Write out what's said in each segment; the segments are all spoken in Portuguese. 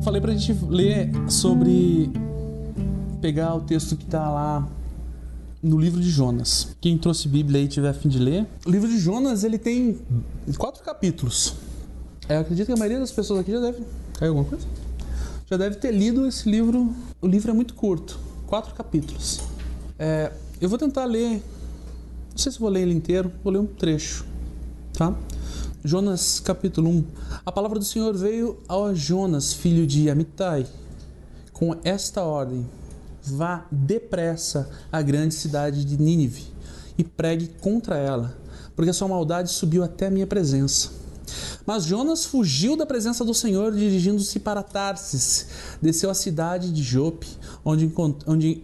falei pra gente ler sobre pegar o texto que está lá no livro de Jonas. Quem trouxe Bíblia aí tiver a fim de ler. O livro de Jonas, ele tem 4 capítulos. Eu acredito que a maioria das pessoas aqui já deve... Caiu alguma coisa? Já deve ter lido esse livro. O livro é muito curto. 4 capítulos. Eu vou tentar ler... Não sei se vou ler ele inteiro. Vou ler um trecho. Tá? Jonas capítulo 1. A palavra do Senhor veio a Jonas, filho de Amitai, com esta ordem: vá depressa à grande cidade de Nínive e pregue contra ela, porque a sua maldade subiu até a minha presença. Mas Jonas fugiu da presença do Senhor, dirigindo-se para Tarsis. Desceu à cidade de Jope, onde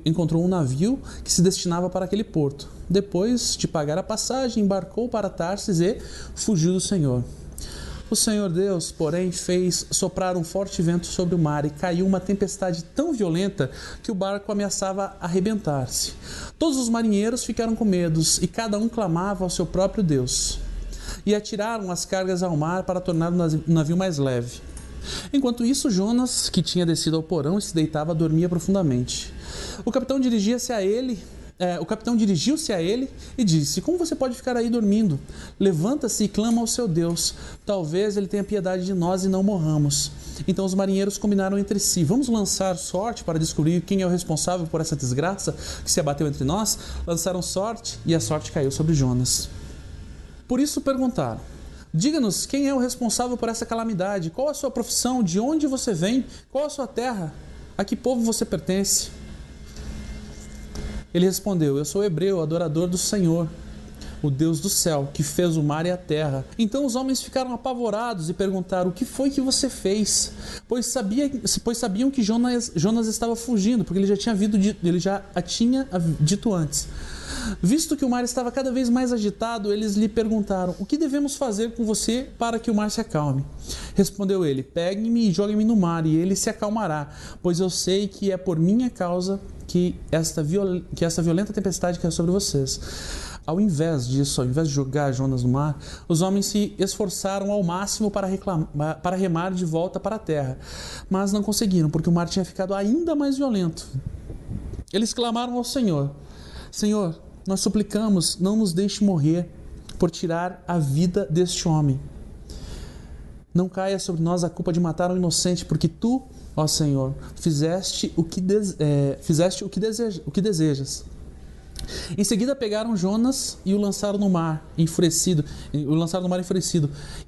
encontrou um navio que se destinava para aquele porto. Depois de pagar a passagem, embarcou para Tarsis e fugiu do Senhor. O Senhor Deus, porém, fez soprar um forte vento sobre o mar e caiu uma tempestade tão violenta que o barco ameaçava arrebentar-se. Todos os marinheiros ficaram com medo e cada um clamava ao seu próprio Deus. E atiraram as cargas ao mar para tornar o navio mais leve. Enquanto isso, Jonas, que tinha descido ao porão e se deitava, dormia profundamente. O capitão dirigiu-se a ele e disse: como você pode ficar aí dormindo? Levanta-se e clama ao seu Deus. Talvez ele tenha piedade de nós e não morramos. Então os marinheiros combinaram entre si: vamos lançar sorte para descobrir quem é o responsável por essa desgraça que se abateu entre nós? Lançaram sorte e a sorte caiu sobre Jonas. Por isso perguntaram: diga-nos quem é o responsável por essa calamidade, qual a sua profissão, de onde você vem, qual a sua terra, a que povo você pertence? Ele respondeu: eu sou hebreu, adorador do Senhor, o Deus do céu, que fez o mar e a terra. Então os homens ficaram apavorados e perguntaram: o que foi que você fez? Pois sabiam que Jonas estava fugindo, porque ele já tinha dito antes. Visto que o mar estava cada vez mais agitado, eles lhe perguntaram: o que devemos fazer com você para que o mar se acalme? Respondeu ele: pegue-me e jogue-me no mar, e ele se acalmará, pois eu sei que é por minha causa que esta violenta tempestade caiu sobre vocês. Ao invés de jogar Jonas no mar, os homens se esforçaram ao máximo para remar de volta para a terra, mas não conseguiram, porque o mar tinha ficado ainda mais violento. Eles clamaram ao Senhor: Senhor, nós suplicamos, não nos deixe morrer por tirar a vida deste homem. Não caia sobre nós a culpa de matar um inocente, porque tu, ó Senhor, fizeste o que desejas. Em seguida pegaram Jonas e o lançaram no mar enfurecido,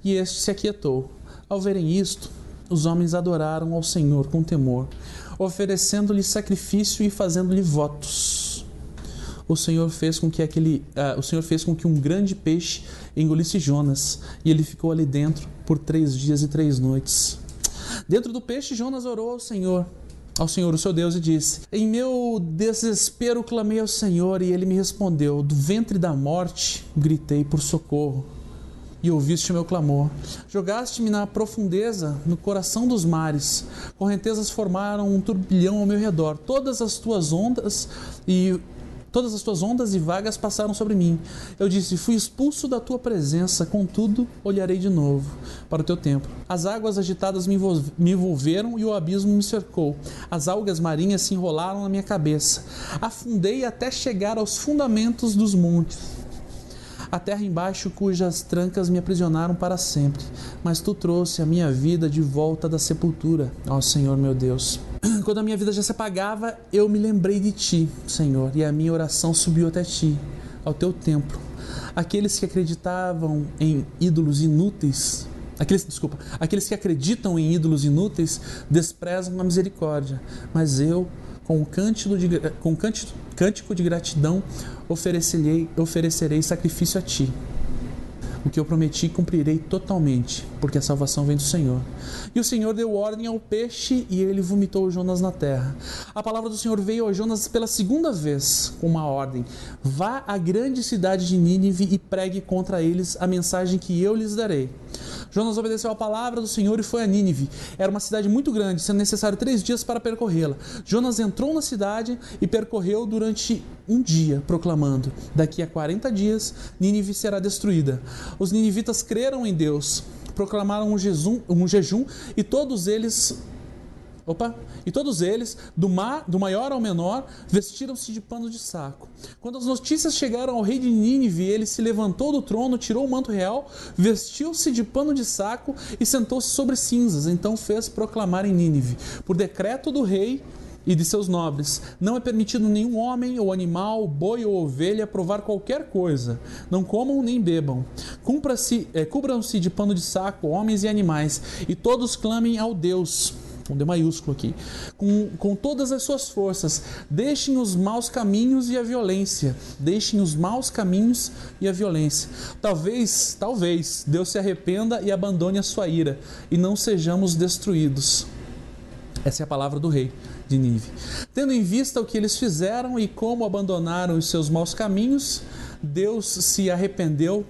e este se aquietou. Ao verem isto, os homens adoraram ao Senhor com temor, oferecendo-lhe sacrifício e fazendo-lhe votos. O Senhor fez com que um grande peixe engolisse Jonas, e ele ficou ali dentro por 3 dias e 3 noites. Dentro do peixe, Jonas orou ao Senhor, o seu Deus, e disse: em meu desespero clamei ao Senhor, e ele me respondeu. Do ventre da morte gritei por socorro, e ouviste o meu clamor. Jogaste-me na profundeza, no coração dos mares. Correntezas formaram um turbilhão ao meu redor. Todas as tuas ondas e vagas passaram sobre mim. Eu disse: fui expulso da tua presença, contudo olharei de novo para o teu templo. As águas agitadas me envolveram e o abismo me cercou. As algas marinhas se enrolaram na minha cabeça. Afundei até chegar aos fundamentos dos montes, a terra embaixo, cujas trancas me aprisionaram para sempre. Mas tu trouxe a minha vida de volta da sepultura, ó Senhor meu Deus. Quando a minha vida já se apagava, eu me lembrei de ti, Senhor, e a minha oração subiu até ti, ao teu templo. Aqueles que acreditam em ídolos inúteis desprezam a misericórdia, mas eu, com cântico de gratidão, oferecerei sacrifício a ti. O que eu prometi cumprirei totalmente, porque a salvação vem do Senhor. E o Senhor deu ordem ao peixe, e ele vomitou Jonas na terra. A palavra do Senhor veio a Jonas pela 2ª vez, com uma ordem: vá à grande cidade de Nínive e pregue contra eles a mensagem que eu lhes darei. Jonas obedeceu à palavra do Senhor e foi a Nínive. Era uma cidade muito grande, sendo necessário 3 dias para percorrê-la. Jonas entrou na cidade e percorreu durante um dia, proclamando: daqui a 40 dias Nínive será destruída. Os ninivitas creram em Deus, proclamaram um jejum, e todos eles E todos eles, do maior ao menor, vestiram-se de pano de saco. Quando as notícias chegaram ao rei de Nínive, ele se levantou do trono, tirou o manto real, vestiu-se de pano de saco e sentou-se sobre cinzas. Então fez proclamar em Nínive, por decreto do rei e de seus nobres: não é permitido nenhum homem ou animal, boi ou ovelha provar qualquer coisa. Não comam nem bebam. Cubram-se de pano de saco, homens e animais, e todos clamem ao Deus, com D maiúsculo aqui, com todas as suas forças. Deixem os maus caminhos e a violência. Deixem os maus caminhos e a violência. Talvez Deus se arrependa e abandone a sua ira, e não sejamos destruídos. Essa é a palavra do rei de Nínive. Tendo em vista o que eles fizeram e como abandonaram os seus maus caminhos, Deus se arrependeu,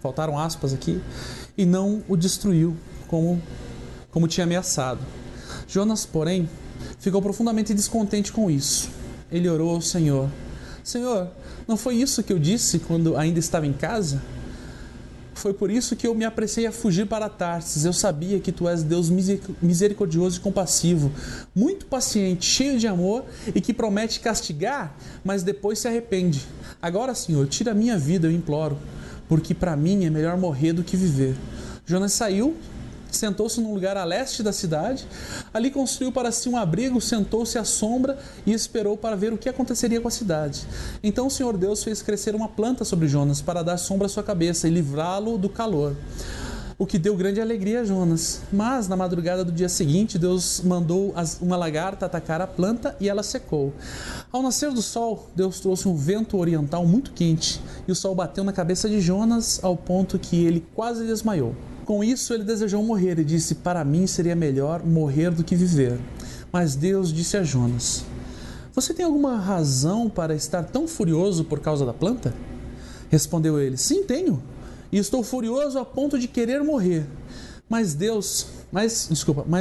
faltaram aspas aqui, e não o destruiu como tinha ameaçado. Jonas, porém, ficou profundamente descontente com isso. Ele orou ao Senhor: Senhor, não foi isso que eu disse quando ainda estava em casa? Foi por isso que eu me apressei a fugir para Tarsis. Eu sabia que tu és Deus misericordioso e compassivo, muito paciente, cheio de amor e que promete castigar, mas depois se arrepende. Agora, Senhor, tira a minha vida, eu imploro, porque para mim é melhor morrer do que viver. Jonas saiu, sentou-se num lugar a leste da cidade. Ali construiu para si um abrigo, sentou-se à sombra e esperou para ver o que aconteceria com a cidade. Então o Senhor Deus fez crescer uma planta sobre Jonas para dar sombra à sua cabeça e livrá-lo do calor, o que deu grande alegria a Jonas. Mas na madrugada do dia seguinte, Deus mandou uma lagarta atacar a planta e ela secou. Ao nascer do sol, Deus trouxe um vento oriental muito quente e o sol bateu na cabeça de Jonas ao ponto que ele quase desmaiou. Com isso, ele desejou morrer e disse: para mim seria melhor morrer do que viver. Mas Deus disse a Jonas: você tem alguma razão para estar tão furioso por causa da planta? Respondeu ele: sim, tenho. E estou furioso a ponto de querer morrer. Mas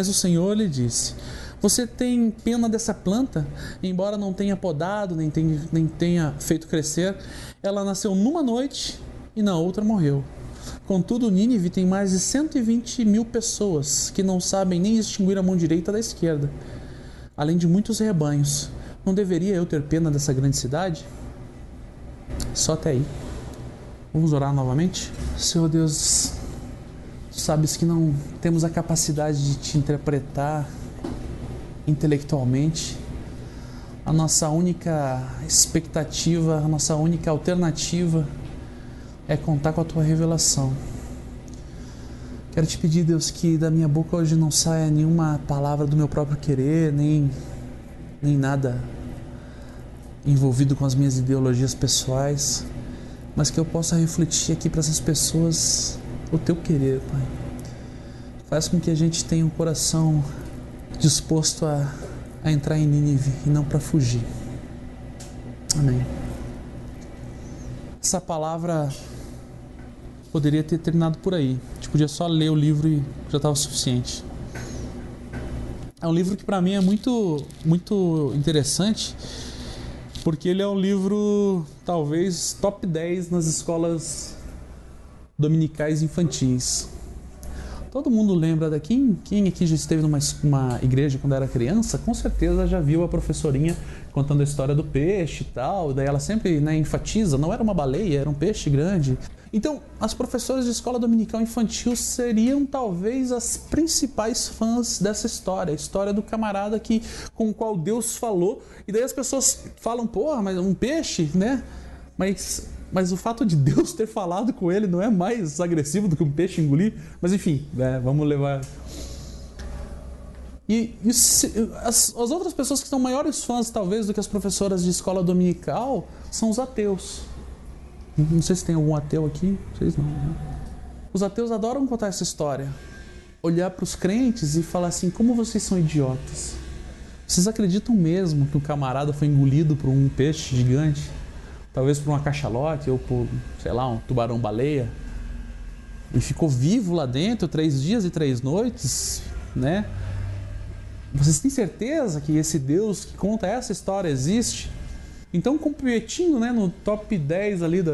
o Senhor lhe disse: você tem pena dessa planta? Embora não tenha podado, nem tenha feito crescer, ela nasceu numa noite e na outra morreu. Contudo, Nínive tem mais de 120 mil pessoas que não sabem nem distinguir a mão direita da esquerda, além de muitos rebanhos. Não deveria eu ter pena dessa grande cidade? Só até aí. Vamos orar novamente? Senhor Deus, tu sabes que não temos a capacidade de te interpretar intelectualmente. A nossa única expectativa, a nossa única alternativa é contar com a tua revelação. Quero te pedir, Deus, que da minha boca hoje não saia nenhuma palavra do meu próprio querer, nem nada envolvido com as minhas ideologias pessoais, mas que eu possa refletir aqui para essas pessoas o teu querer, Pai. Faz com que a gente tenha um coração disposto a entrar em Nínive e não para fugir. Amém. Essa palavra poderia ter terminado por aí. A gente podia só ler o livro e já estava suficiente. É um livro que para mim é muito, muito interessante, porque ele é um livro talvez top 10 nas escolas dominicais infantis. Todo mundo lembra daqui? Quem aqui já esteve numa igreja quando era criança, com certeza já viu a professorinha contando a história do peixe e tal. Daí ela sempre enfatiza, não era uma baleia, era um peixe grande. Então, as professoras de escola dominical infantil seriam talvez as principais fãs dessa história, a história do camarada com o qual Deus falou. E daí as pessoas falam: porra, mas um peixe, né? Mas o fato de Deus ter falado com ele não é mais agressivo do que um peixe engolir? Mas enfim, vamos levar. E as outras pessoas que são maiores fãs, talvez, do que as professoras de escola dominical, são os ateus. Não sei se tem algum ateu aqui. Vocês não, né? Os ateus adoram contar essa história. Olhar para os crentes e falar assim: como vocês são idiotas. Vocês acreditam mesmo que o camarada foi engolido por um peixe gigante? Talvez por uma cachalote ou por, sei lá, um tubarão-baleia, e ficou vivo lá dentro 3 dias e 3 noites, né? Vocês têm certeza que esse Deus que conta essa história existe? Então, competindo, né, no top 10 ali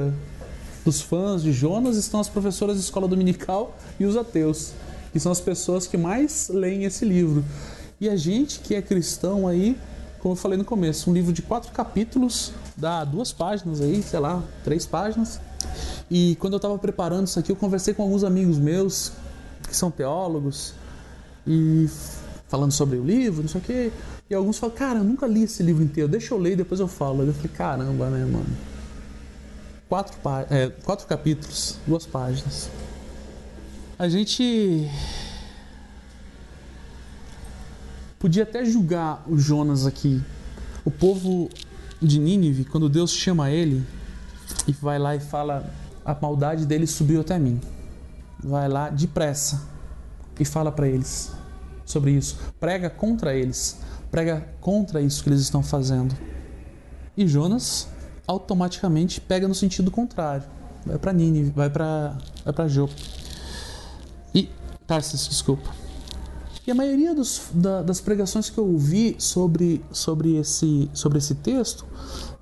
dos fãs de Jonas estão as professoras de escola dominical e os ateus, que são as pessoas que mais leem esse livro. E a gente que é cristão aí, como eu falei no começo, um livro de 4 capítulos, dá 2 páginas aí, sei lá, 3 páginas. E quando eu estava preparando isso aqui, eu conversei com alguns amigos meus que são teólogos e falando sobre o livro, não sei o quê. E alguns falam, cara, eu nunca li esse livro inteiro, deixa eu ler e depois eu falo. Eu falei, caramba, né, mano? 4 capítulos, 2 páginas. A gente podia até julgar o Jonas aqui. O povo de Nínive, quando Deus chama ele e vai lá e fala, a maldade deles subiu até mim. Vai lá depressa e fala para eles sobre isso. Prega contra eles. Prega contra isso que eles estão fazendo. E Jonas automaticamente pega no sentido contrário. Vai para Nínive, vai para Jope. E Tarsis, desculpa. E a maioria das pregações que eu ouvi sobre esse texto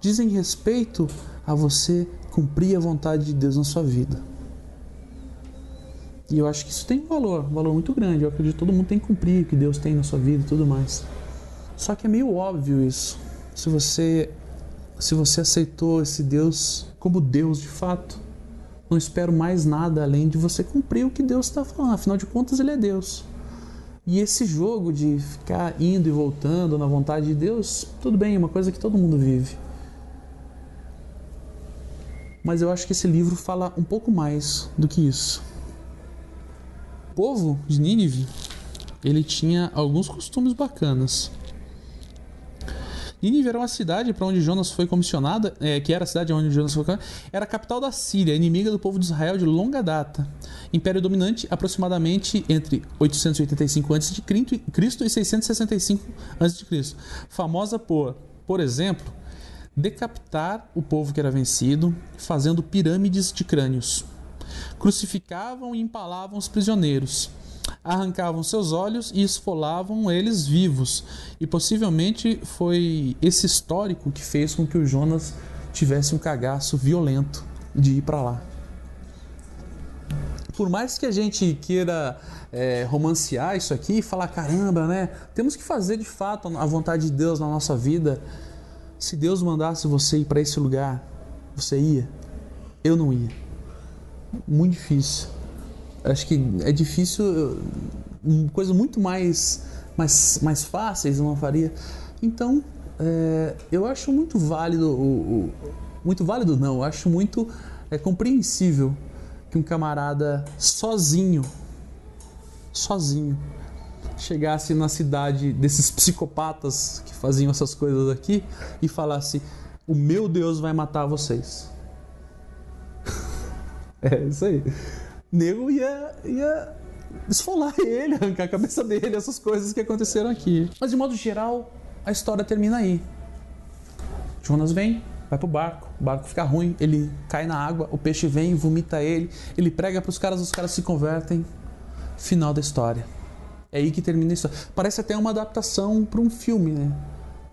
dizem respeito a você cumprir a vontade de Deus na sua vida. E eu acho que isso tem um valor muito grande. Eu acredito que todo mundo tem que cumprir o que Deus tem na sua vida e tudo mais. Só que é meio óbvio isso. Se você aceitou esse Deus como Deus de fato, não espero mais nada além de você cumprir o que Deus está falando. Afinal de contas, Ele é Deus. E esse jogo de ficar indo e voltando na vontade de Deus, tudo bem, é uma coisa que todo mundo vive. Mas eu acho que esse livro fala um pouco mais do que isso. O povo de Nínive, ele tinha alguns costumes bacanas. Nínive era uma cidade para onde Jonas foi comissionado, era a capital da Síria, inimiga do povo de Israel de longa data. Império dominante aproximadamente entre 885 a.C. e 665 a.C. Famosa por exemplo, decapitar o povo que era vencido, fazendo pirâmides de crânios. Crucificavam e empalavam os prisioneiros. Arrancavam seus olhos e esfolavam eles vivos. E possivelmente foi esse histórico que fez com que o Jonas tivesse um cagaço violento de ir para lá. Por mais que a gente queira romancear isso aqui e falar, caramba, né? Temos que fazer de fato a vontade de Deus na nossa vida. Se Deus mandasse você ir para esse lugar, você ia? Eu não ia. Muito difícil. Acho que é difícil, coisas muito mais fáceis eu não faria. Então, eu acho muito válido, eu acho muito compreensível que um camarada sozinho, chegasse na cidade desses psicopatas que faziam essas coisas aqui e falasse, o meu Deus vai matar vocês. É isso aí. O nego ia esfolar ele, arrancar a cabeça dele, essas coisas que aconteceram aqui. Mas de modo geral, a história termina aí. Jonas vai pro barco, o barco fica ruim, ele cai na água, o peixe vem, vomita ele prega pros caras, os caras se convertem. Final da história. É aí que termina a história. Parece até uma adaptação para um filme, né?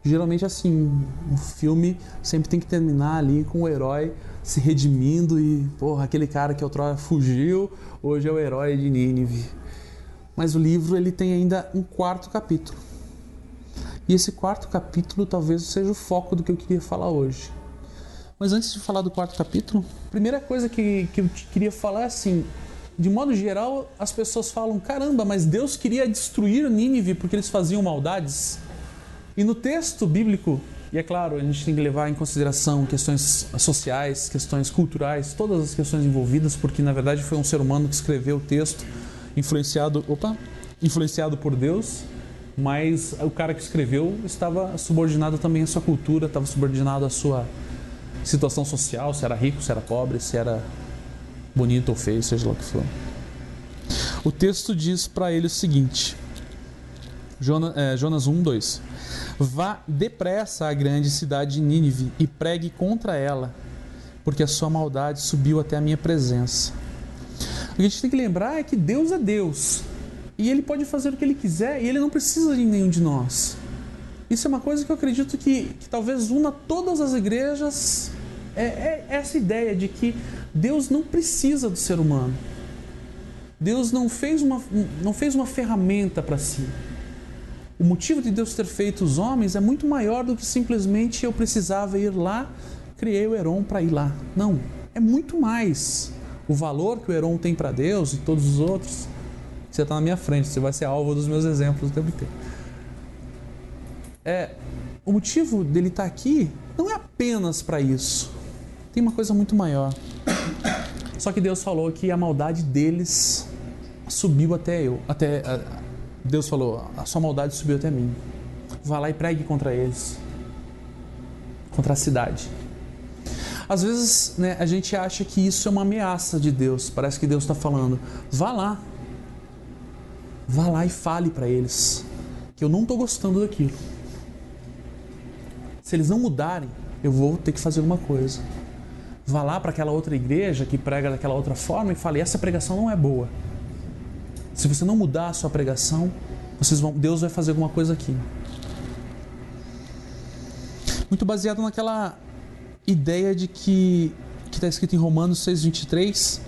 Geralmente assim, um filme sempre tem que terminar ali com o herói se redimindo e, porra, aquele cara que outrora fugiu, hoje é o herói de Nínive. Mas o livro, ele tem ainda um 4º capítulo. E esse 4º capítulo talvez seja o foco do que eu queria falar hoje. Mas antes de falar do 4º capítulo, a primeira coisa que eu queria falar é assim, de modo geral, as pessoas falam, caramba, mas Deus queria destruir Nínive porque eles faziam maldades. E no texto bíblico, e é claro, a gente tem que levar em consideração questões sociais, questões culturais, todas as questões envolvidas, porque na verdade foi um ser humano que escreveu o texto, influenciado por Deus, mas o cara que escreveu estava subordinado também à sua cultura, estava subordinado à sua situação social, se era rico, se era pobre, se era bonito ou feio, seja lá o que for. O texto diz para ele o seguinte, Jonas 1:2. Vá depressa à grande cidade de Nínive e pregue contra ela, porque a sua maldade subiu até a minha presença. O que a gente tem que lembrar é que Deus é Deus, e Ele pode fazer o que Ele quiser, e Ele não precisa de nenhum de nós. Isso é uma coisa que eu acredito que talvez una todas as igrejas, é essa ideia de que Deus não precisa do ser humano. Deus não fez uma ferramenta para si. o motivo de Deus ter feito os homens é muito maior do que simplesmente eu precisava ir lá, criei o Heron para ir lá. Não, é muito mais. O valor que o Heron tem para Deus e todos os outros, você está na minha frente, você vai ser alvo dos meus exemplos o tempo inteiro. O motivo dele estar aqui não é apenas para isso. Tem uma coisa muito maior. Só que Deus falou que a maldade deles subiu até eu. Deus falou, a sua maldade subiu até mim. Vá lá e pregue contra eles. Contra a cidade. Às vezes, né, a gente acha que isso é uma ameaça de Deus. Parece que Deus está falando, vá lá. Vá lá e fale para eles que eu não estou gostando daquilo. Se eles não mudarem, eu vou ter que fazer alguma coisa. Vá lá para aquela outra igreja que prega daquela outra forma e fale, essa pregação não é boa. Se você não mudar a sua pregação, Deus vai fazer alguma coisa aqui. Muito baseado naquela ideia de que está escrito em Romanos 6,23,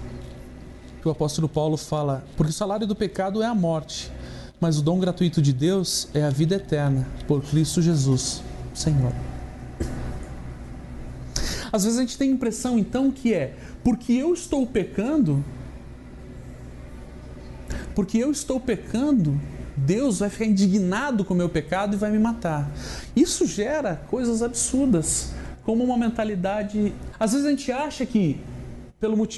que o apóstolo Paulo fala, porque o salário do pecado é a morte, mas o dom gratuito de Deus é a vida eterna, por Cristo Jesus, Senhor. Às vezes a gente tem a impressão, então, que porque eu estou pecando, Deus vai ficar indignado com o meu pecado e vai me matar. Isso gera coisas absurdas, como uma mentalidade... Às vezes a gente acha que,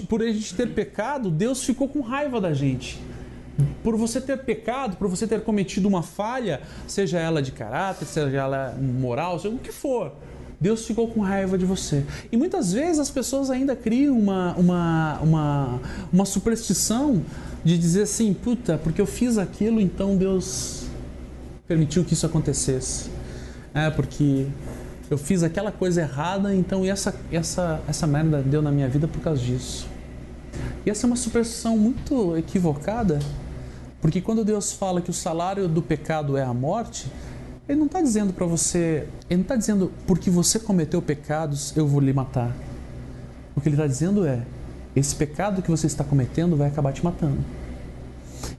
por a gente ter pecado, Deus ficou com raiva da gente. Por você ter pecado, por você ter cometido uma falha, seja ela de caráter, seja ela moral, seja o que for, Deus ficou com raiva de você. E muitas vezes as pessoas ainda criam uma superstição de dizer assim, puta, porque eu fiz aquilo, então Deus permitiu que isso acontecesse. Porque eu fiz aquela coisa errada, então essa merda deu na minha vida por causa disso. E essa é uma superstição muito equivocada, porque quando Deus fala que o salário do pecado é a morte, Ele não está dizendo para você, Ele não está dizendo, porque você cometeu pecados, eu vou lhe matar. O que Ele está dizendo é, esse pecado que você está cometendo vai acabar te matando.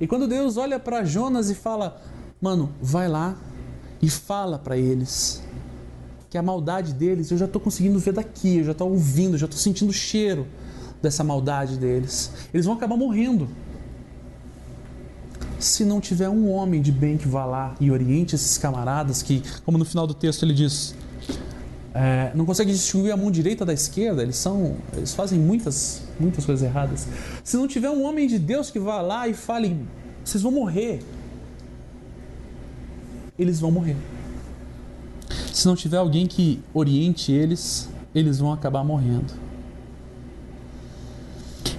E quando Deus olha para Jonas e fala, mano, vai lá e fala para eles que a maldade deles, eu já estou conseguindo ver daqui, eu já estou ouvindo, já estou sentindo o cheiro dessa maldade deles. Eles vão acabar morrendo. Se não tiver um homem de bem que vá lá e oriente esses camaradas que, como no final do texto ele diz, não consegue distinguir a mão direita da esquerda, eles fazem muitas coisas erradas. Se não tiver um homem de Deus que vá lá e fale, vocês vão morrer, eles vão morrer. Se não tiver alguém que oriente eles, eles vão acabar morrendo.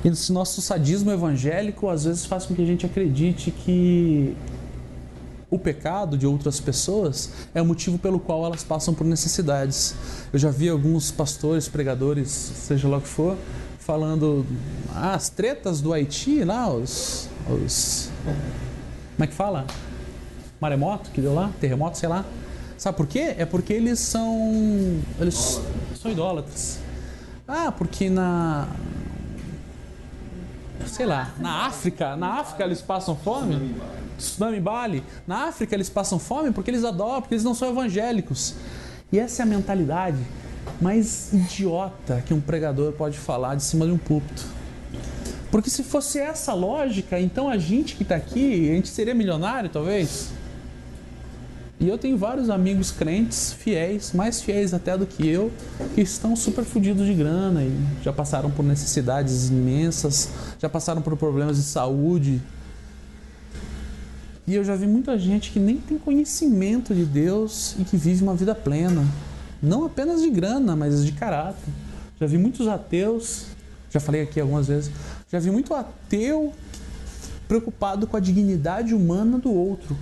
Esse nosso sadismo evangélico às vezes faz com que a gente acredite que o pecado de outras pessoas é o motivo pelo qual elas passam por necessidades. Eu já vi alguns pastores, pregadores, seja lá o que for, falando as tretas do Haiti, lá, os como é que fala? Maremoto que deu lá? Terremoto, sei lá. Sabe por quê? É porque eles são idólatras. Porque sei lá, na África eles passam fome, tsunami Bali, na África eles passam fome porque eles adoram, porque eles não são evangélicos. E essa é a mentalidade mais idiota que um pregador pode falar de cima de um púlpito. Porque se fosse essa lógica, então a gente que está aqui, a gente seria milionário talvez? E eu tenho vários amigos crentes, fiéis, mais fiéis até do que eu, que estão super fodidos de grana e já passaram por necessidades imensas, já passaram por problemas de saúde. E eu já vi muita gente que nem tem conhecimento de Deus e que vive uma vida plena. Não apenas de grana, mas de caráter. Já vi muitos ateus, já falei aqui algumas vezes, já vi muito ateu preocupado com a dignidade humana do outro.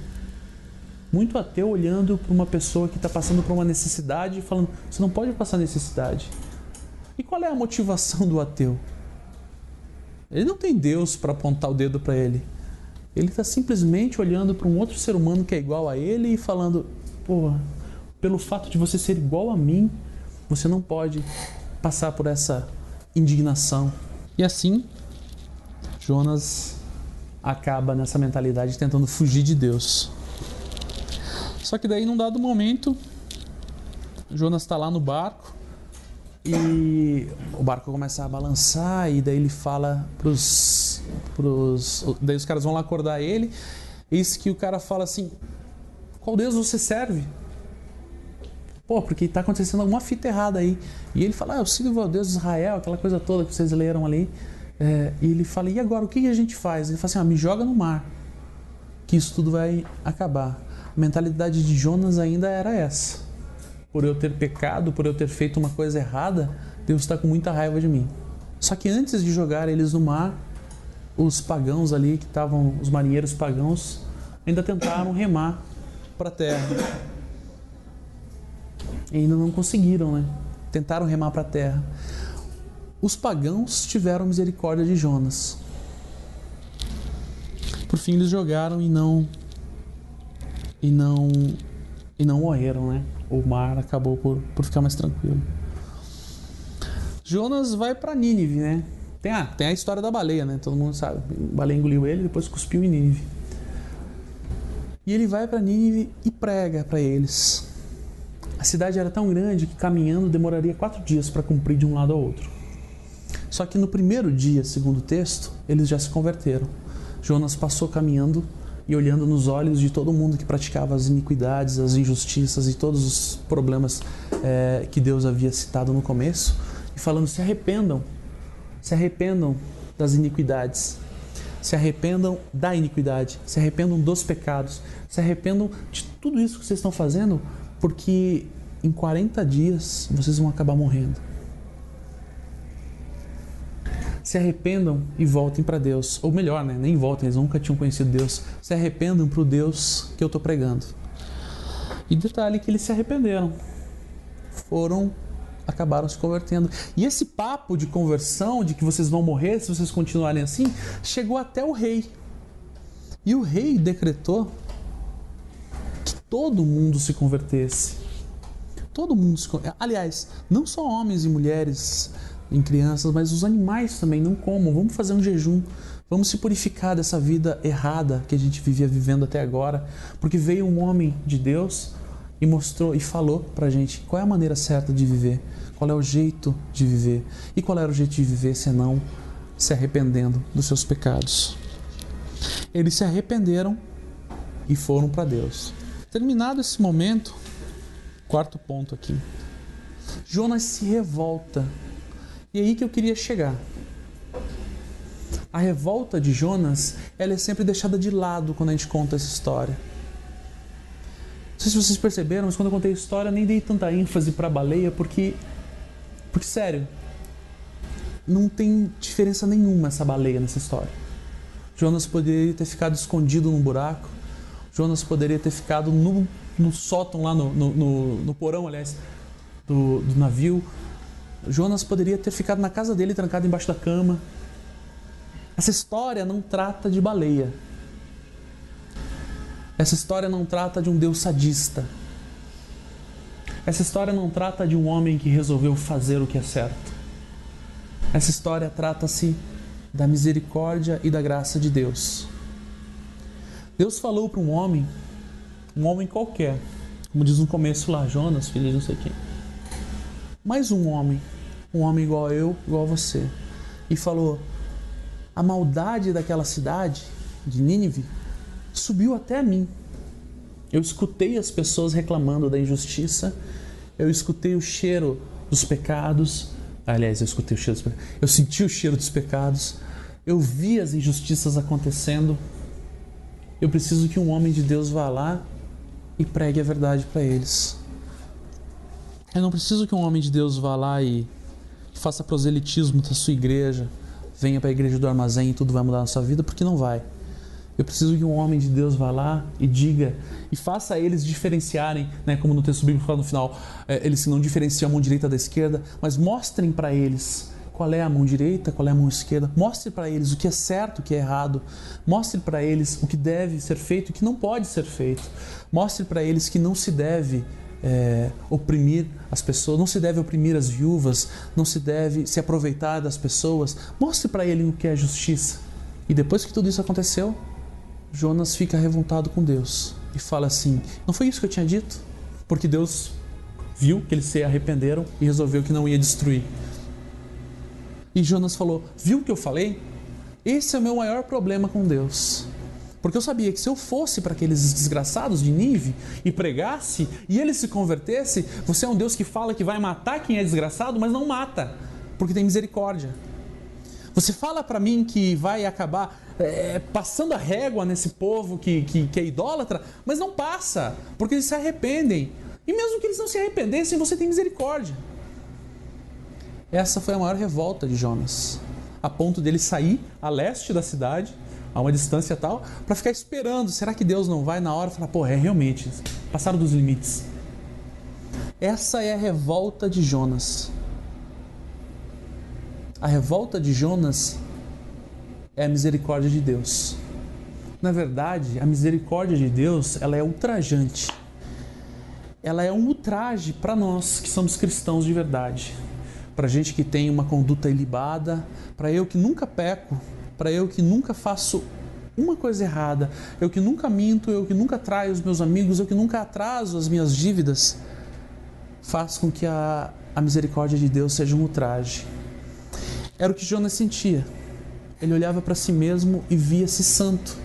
Muito ateu olhando para uma pessoa que está passando por uma necessidade e falando, você não pode passar necessidade. E qual é a motivação do ateu? Ele não tem Deus para apontar o dedo para ele. Ele está simplesmente olhando para um outro ser humano que é igual a ele e falando, pelo fato de você ser igual a mim, você não pode passar por essa indignação. E assim, Jonas acaba nessa mentalidade tentando fugir de Deus. Só que daí, num dado momento, Jonas está lá no barco e o barco começa a balançar e daí ele fala daí os caras vão lá acordar ele. Eis que o cara fala assim: qual Deus você serve? Pô, porque está acontecendo alguma fita errada aí. E ele fala: eu sirvo ao Deus de Israel, aquela coisa toda que vocês leram ali. E ele fala: e agora, o que a gente faz? Ele fala assim: me joga no mar, que isso tudo vai acabar. A mentalidade de Jonas ainda era essa: por eu ter pecado, por eu ter feito uma coisa errada, Deus está com muita raiva de mim. Só que antes de jogar eles no mar, os pagãos ali, que estavam, os marinheiros pagãos, ainda tentaram remar para a terra. E ainda não conseguiram, né? Tentaram remar para a terra. Os pagãos tiveram misericórdia de Jonas. Por fim, eles jogaram e não morreram, né? O mar acabou por ficar mais tranquilo. Jonas vai para Nínive, né? Tem a história da baleia, né? Todo mundo sabe. A baleia engoliu ele e depois cuspiu em Nínive. E ele vai para Nínive e prega para eles. A cidade era tão grande que caminhando demoraria 4 dias para cumprir de um lado ao outro. Só que no primeiro dia, segundo o texto, eles já se converteram. Jonas passou caminhando e olhando nos olhos de todo mundo que praticava as iniquidades, as injustiças e todos os problemas que Deus havia citado no começo, e falando: se arrependam das iniquidades, se arrependam da iniquidade, se arrependam dos pecados, se arrependam de tudo isso que vocês estão fazendo, porque em 40 dias vocês vão acabar morrendo. Se arrependam e voltem para Deus. Ou melhor, né? Nem voltem, eles nunca tinham conhecido Deus. Se arrependam para o Deus que eu estou pregando. E detalhe que eles se arrependeram. Acabaram se convertendo. E esse papo de conversão, de que vocês vão morrer se vocês continuarem assim, chegou até o rei. E o rei decretou que todo mundo se convertesse. Todo mundo se convertesse. Aliás, não só homens e mulheres, em crianças, mas os animais também não comam. Vamos fazer um jejum. Vamos se purificar dessa vida errada que a gente vivia vivendo até agora. Porque veio um homem de Deus e mostrou e falou pra gente qual é a maneira certa de viver, qual é o jeito de viver. E qual era o jeito de viver senão se arrependendo dos seus pecados. Eles se arrependeram e foram para Deus. Terminado esse momento, quarto ponto aqui, Jonas se revolta. E aí que eu queria chegar. A revolta de Jonas, ela é sempre deixada de lado quando a gente conta essa história. Não sei se vocês perceberam, mas quando eu contei a história, nem dei tanta ênfase para a baleia, porque, sério, não tem diferença nenhuma essa baleia nessa história. Jonas poderia ter ficado escondido num buraco. Jonas poderia ter ficado no sótão, lá no porão, aliás, do navio. Jonas poderia ter ficado na casa dele, trancado embaixo da cama. Essa história não trata de baleia. Essa história não trata de um Deus sadista. Essa história não trata de um homem que resolveu fazer o que é certo. Essa história trata-se da misericórdia e da graça de Deus. Deus falou para um homem qualquer, como diz no começo lá, Jonas, filho de não sei quem. Mais um homem igual a eu, igual a você, e falou: a maldade daquela cidade, de Nínive, subiu até a mim. Eu escutei as pessoas reclamando da injustiça, eu escutei o cheiro dos pecados, aliás, eu senti o cheiro dos pecados, eu vi as injustiças acontecendo. Eu preciso que um homem de Deus vá lá e pregue a verdade para eles. Eu não preciso que um homem de Deus vá lá e faça proselitismo da sua igreja, venha para a igreja do armazém e tudo vai mudar na sua vida, porque não vai. Eu preciso que um homem de Deus vá lá e diga, e faça eles diferenciarem, né, como no texto bíblico fala no final, eles não diferenciam a mão direita da esquerda, mas mostrem para eles qual é a mão direita, qual é a mão esquerda. Mostre para eles o que é certo, o que é errado. Mostre para eles o que deve ser feito e o que não pode ser feito. Mostre para eles que não se deve oprimir as pessoas, não se deve oprimir as viúvas, não se deve se aproveitar das pessoas. Mostre para ele o que é justiça. E depois que tudo isso aconteceu, Jonas fica revoltado com Deus. e fala assim: não foi isso que eu tinha dito? Porque Deus viu que eles se arrependeram e resolveu que não ia destruir. E Jonas falou: viu o que eu falei? Esse é o meu maior problema com Deus. Porque eu sabia que se eu fosse para aqueles desgraçados de Nínive e pregasse e eles se convertessem, você é um Deus que fala que vai matar quem é desgraçado, mas não mata, porque tem misericórdia. Você fala para mim que vai acabar passando a régua nesse povo que é idólatra, mas não passa, porque eles se arrependem. E mesmo que eles não se arrependessem, você tem misericórdia. Essa foi a maior revolta de Jonas, a ponto dele sair a leste da cidade, a uma distância tal, para ficar esperando. Será que Deus não vai na hora falar: pô, realmente, passaram dos limites. Essa é a revolta de Jonas. A revolta de Jonas é a misericórdia de Deus. Na verdade, a misericórdia de Deus, ela é ultrajante. Ela é um ultraje para nós que somos cristãos de verdade. Para gente que tem uma conduta ilibada, para eu que nunca peco, para eu que nunca faço uma coisa errada, eu que nunca minto, eu que nunca traio os meus amigos, eu que nunca atraso as minhas dívidas, faz com que a misericórdia de Deus seja um ultraje. Era o que Jonas sentia. Ele olhava para si mesmo e via-se santo.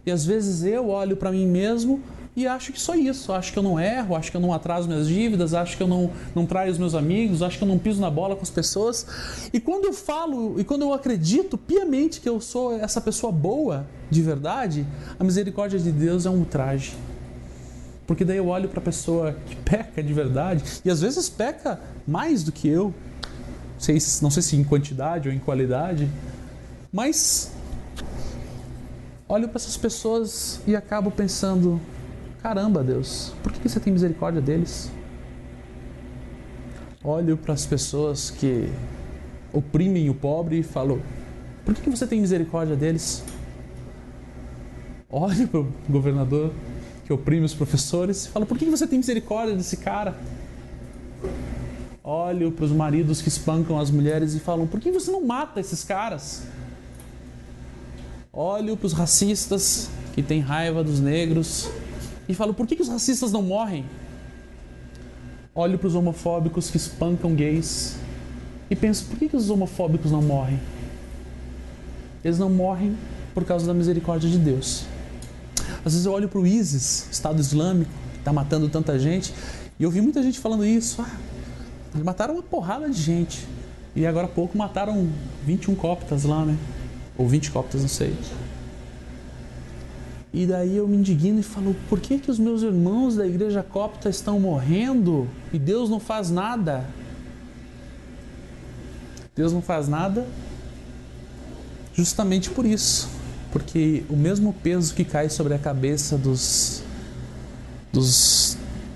E às vezes eu olho para mim mesmo e acho que só isso. Acho que eu não erro, acho que eu não atraso minhas dívidas, acho que eu não traio os meus amigos, acho que eu não piso na bola com as pessoas. E quando eu falo e quando eu acredito piamente que eu sou essa pessoa boa de verdade, a misericórdia de Deus é um ultraje. Porque daí eu olho para a pessoa que peca de verdade, e às vezes peca mais do que eu, não sei se em quantidade ou em qualidade, mas olho para essas pessoas e acabo pensando: caramba, Deus, por que você tem misericórdia deles? Olho para as pessoas que oprimem o pobre e falo: por que você tem misericórdia deles? Olho para o governador que oprime os professores e falo: por que você tem misericórdia desse cara? Olho para os maridos que espancam as mulheres e falam: por que você não mata esses caras? Olho para os racistas que têm raiva dos negros e falo: por que os racistas não morrem? Olho para os homofóbicos que espancam gays e penso: por que os homofóbicos não morrem? Eles não morrem por causa da misericórdia de Deus. Às vezes eu olho para o ISIS, Estado Islâmico, que está matando tanta gente, e eu vi muita gente falando isso: eles mataram uma porrada de gente. E agora há pouco mataram 21 coptas lá, né? Ou 20 coptas, não sei. E daí eu me indigno e falo: por que os meus irmãos da igreja copta estão morrendo e Deus não faz nada? Deus não faz nada justamente por isso. Porque o mesmo peso que cai sobre a cabeça dos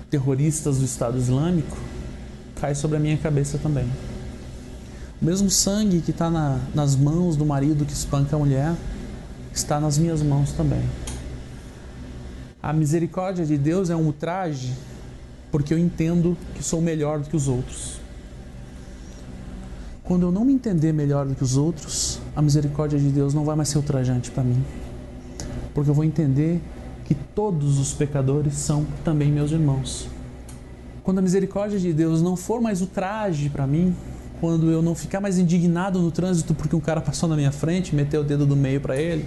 terroristas do Estado Islâmico cai sobre a minha cabeça também. O mesmo sangue que está nas mãos do marido que espanca a mulher está nas minhas mãos também. A misericórdia de Deus é um ultraje porque eu entendo que sou melhor do que os outros. Quando eu não me entender melhor do que os outros, a misericórdia de Deus não vai mais ser ultrajante para mim. Porque eu vou entender que todos os pecadores são também meus irmãos. Quando a misericórdia de Deus não for mais ultraje para mim, quando eu não ficar mais indignado no trânsito porque um cara passou na minha frente e meteu o dedo do meio para ele,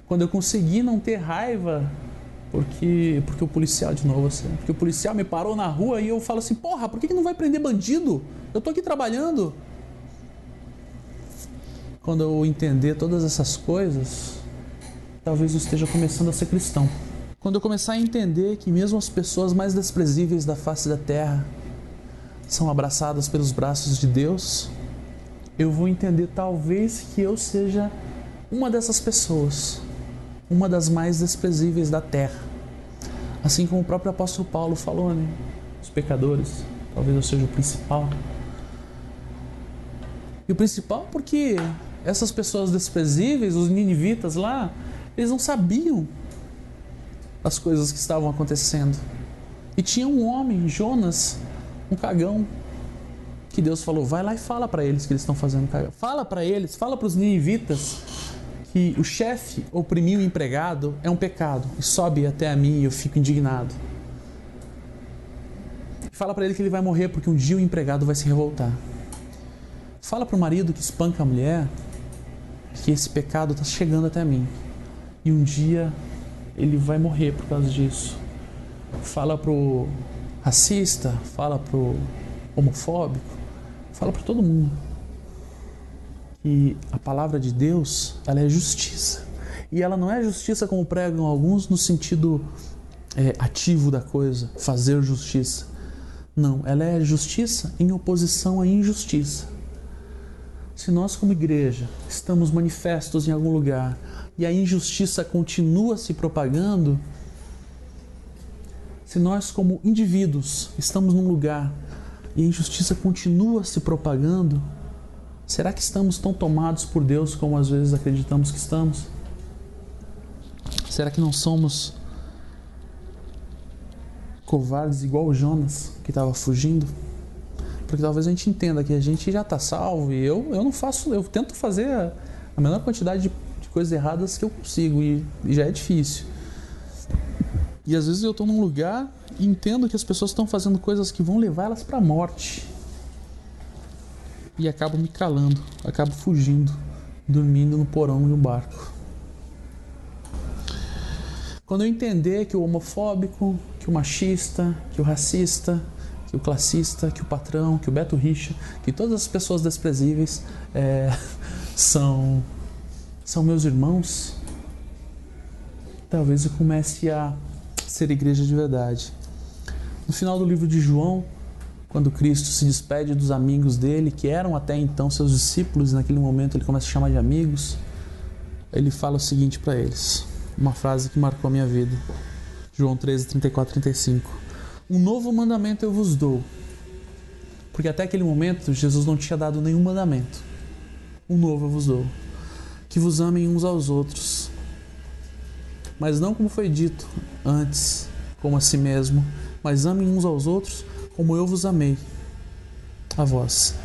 quando eu conseguir não ter raiva porque o policial, de novo assim, porque o policial me parou na rua e eu falo assim: porra, por que não vai prender bandido? Eu tô aqui trabalhando. Quando eu entender todas essas coisas, talvez eu esteja começando a ser cristão. Quando eu começar a entender que mesmo as pessoas mais desprezíveis da face da terra são abraçadas pelos braços de Deus, eu vou entender talvez que eu seja uma dessas pessoas, uma das mais desprezíveis da terra. Assim como o próprio apóstolo Paulo falou, né? Os pecadores, talvez eu seja o principal. E o principal porque essas pessoas desprezíveis, os ninivitas lá, eles não sabiam as coisas que estavam acontecendo. E tinha um homem, Jonas, um cagão, que Deus falou: vai lá e fala para eles que eles estão fazendo cagão. Fala para eles, fala para os ninivitas que o chefe oprimir o empregado é um pecado e sobe até a mim e eu fico indignado. Fala para ele que ele vai morrer porque um dia o empregado vai se revoltar. Fala para o marido que espanca a mulher que esse pecado está chegando até mim e um dia ele vai morrer por causa disso. Fala pro racista, fala pro homofóbico, fala para todo mundo que a palavra de Deus, ela é justiça. E ela não é justiça como pregam alguns no sentido ativo da coisa, fazer justiça. Não, ela é justiça em oposição à injustiça. Se nós como igreja estamos manifestos em algum lugar e a injustiça continua se propagando, se nós como indivíduos estamos num lugar e a injustiça continua se propagando, será que estamos tão tomados por Deus como às vezes acreditamos que estamos? Será que não somos covardes igual o Jonas que estava fugindo? Porque talvez a gente entenda que a gente já está salvo e eu não faço, eu tento fazer a menor quantidade de coisas erradas que eu consigo e já é difícil. E às vezes eu estou num lugar e entendo que as pessoas estão fazendo coisas que vão levar elas para a morte. E acabo me calando, acabo fugindo, dormindo no porão de um barco. Quando eu entender que o homofóbico, que o machista, que o racista, que o classista, que o patrão, que o Beto Richa, que todas as pessoas desprezíveis são meus irmãos, talvez eu comece a ser igreja de verdade. No final do livro de João, quando Cristo se despede dos amigos dele, que eram até então seus discípulos, e naquele momento ele começa a chamar de amigos, ele fala o seguinte para eles, uma frase que marcou a minha vida. João 13, 34, 35. Um novo mandamento eu vos dou. Porque até aquele momento Jesus não tinha dado nenhum mandamento. Um novo eu vos dou. Que vos amem uns aos outros. Mas não como foi dito antes, como a si mesmo, mas amem uns aos outros como eu vos amei a vós.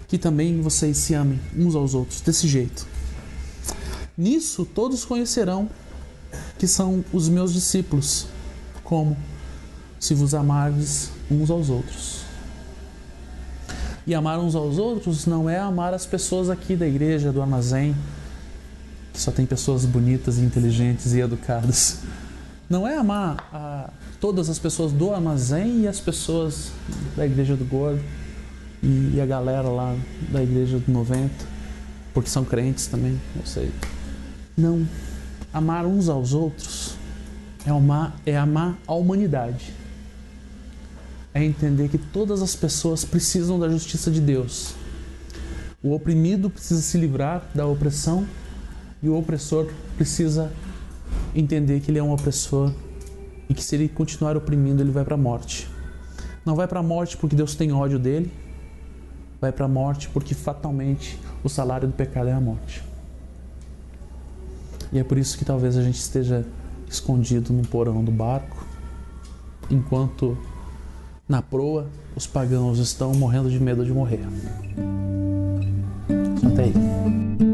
Que também vocês se amem uns aos outros, desse jeito. Nisso todos conhecerão que são os meus discípulos, como se vos amardes uns aos outros. E amar uns aos outros não é amar as pessoas aqui da igreja, do armazém, que só tem pessoas bonitas, inteligentes e educadas. Não é amar todas as pessoas do armazém e as pessoas da igreja do Gordo e a galera lá da igreja do 90, porque são crentes também, eu sei. Não. Amar uns aos outros é amar a humanidade. É entender que todas as pessoas precisam da justiça de Deus. O oprimido precisa se livrar da opressão e o opressor precisa entender que ele é um opressor e que se ele continuar oprimindo, ele vai para a morte. Não vai para a morte porque Deus tem ódio dele, vai para a morte porque fatalmente o salário do pecado é a morte. E é por isso que talvez a gente esteja escondido no porão do barco, enquanto na proa os pagãos estão morrendo de medo de morrer. Até aí.